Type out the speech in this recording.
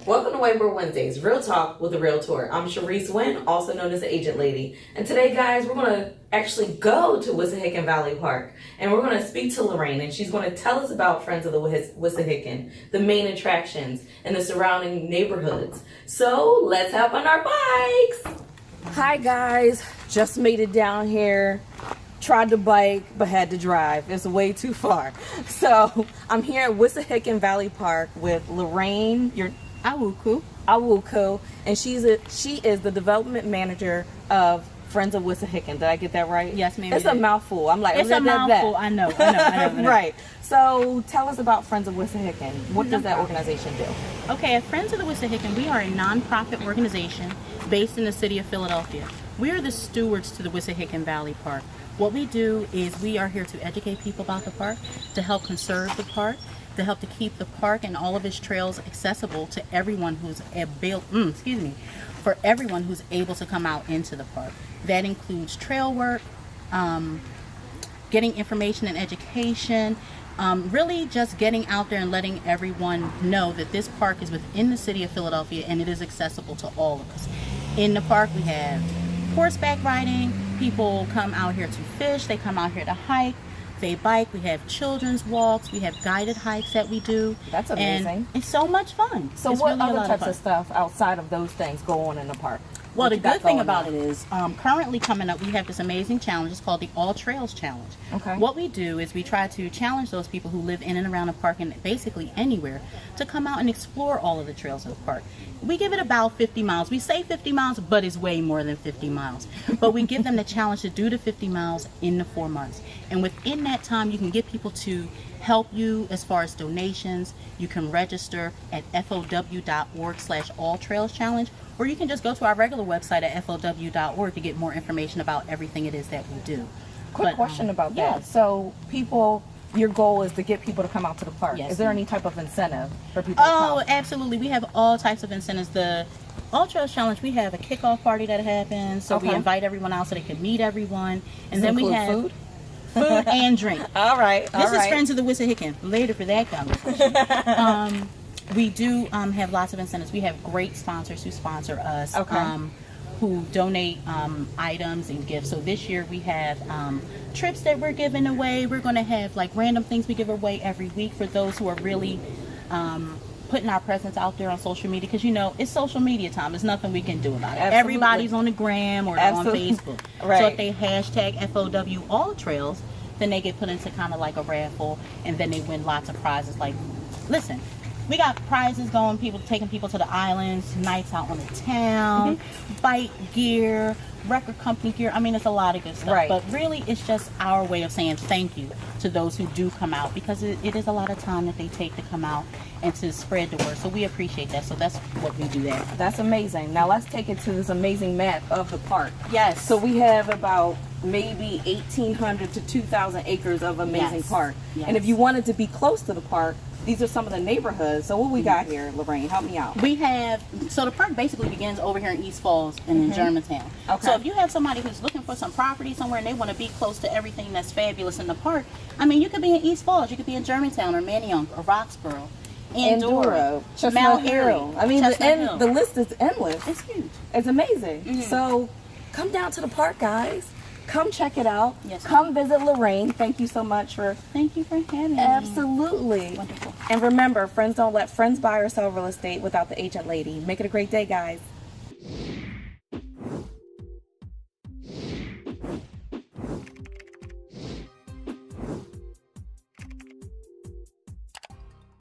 Welcome to Whiteboard Wednesdays, Real Talk with a Realtor. I'm Sharice Wynn, also known as the Agent Lady. And today, guys, we're going to actually go to Wissahickon Valley Park. And we're going to speak to Lorraine, and she's going to tell us about Friends of Wissahickon, the main attractions, and the surrounding neighborhoods. So, let's hop on our bikes! Hi, guys. Just made it down here. Tried to bike, but had to drive. It's way too far. So, I'm here at Wissahickon Valley Park with Lorraine. Awuku, and she is the development manager of Friends of Wissahickon. Did I get that right? Yes, ma'am. It's a mouthful. I'm like, it's a mouthful. I know. Right. So tell us about Friends of Wissahickon. What does that organization do? Okay, at Friends of the Wissahickon, we are a nonprofit organization based in the city of Philadelphia. We are the stewards to the Wissahickon Valley Park. What we do is we are here to educate people about the park, to help conserve the park, to help to keep the park and all of its trails accessible to everyone who's for everyone who's able to come out into the park. That includes trail work, getting information and education, really just getting out there and letting everyone know that this park is within the city of Philadelphia and it is accessible to all of us. In the park we have horseback riding, people come out here to fish, they come out here to hike, they bike, we have children's walks, we have guided hikes that we do. That's amazing. And it's so much fun. So it's what really other types of stuff outside of those things go on in the park? Well, the good thing about it is, currently coming up, we have this amazing challenge. It's called the All Trails Challenge. Okay. What we do is we try to challenge those people who live in and around the park and basically anywhere to come out and explore all of the trails of the park. We give it about 50 miles. We say 50 miles, but it's way more than 50 miles. But we give them the challenge to do the 50 miles in the 4 months. And within that time, you can get people to help you as far as donations. You can register at fow.org/alltrailschallenge, or you can just go to our regular website at fow.org to get more information about everything it is that we do. Quick question about that. So people, your goal is to get people to come out to the park. Yes, is there any type of incentive for people to come? Oh, absolutely. We have all types of incentives. The All Trails Challenge, we have a kickoff party that happens, so we invite everyone out so they can meet everyone. And then we have food and drink. All right. This is Friends of the Wissahickon. Later for that conversation. We do have lots of incentives. We have great sponsors who sponsor us, who donate items and gifts. So this year we have trips that we're giving away. We're going to have like random things we give away every week for those who are really putting our presence out there on social media, because you know it's social media time. There's nothing we can do about it. Absolutely. Everybody's on the gram or on Facebook. Right. So if they hashtag FOW All Trails, then they get put into kind of like a raffle, and then they win lots of prizes. Like, listen, we got prizes going, people taking people to the islands, nights out on the town, bike gear, record company gear. I mean, it's a lot of good stuff. Right. But really, it's just our way of saying thank you to those who do come out, because it is a lot of time that they take to come out and to spread the word. So we appreciate that. So that's what we do there. That's amazing. Now let's take it to this amazing map of the park. Yes. So we have about maybe 1,800 to 2,000 acres of amazing park. Yes. And if you wanted to be close to the park, these are some of the neighborhoods. So what we got here, Lorraine? Help me out. We have, so the park basically begins over here in East Falls and in Germantown. Okay. So if you have somebody who's looking for some property somewhere and they want to be close to everything that's fabulous in the park, I mean, you could be in East Falls, you could be in Germantown or Manayunk or Roxborough, Andorra, Chestnut Hill. I mean, the list is endless. It's huge. It's amazing. So come down to the park, guys. Come check it out. Yes, come visit Lorraine. Thank you so much for... Thank you for having me. Absolutely. Wonderful. And remember, friends don't let friends buy or sell real estate without the agent lady. Make it a great day, guys.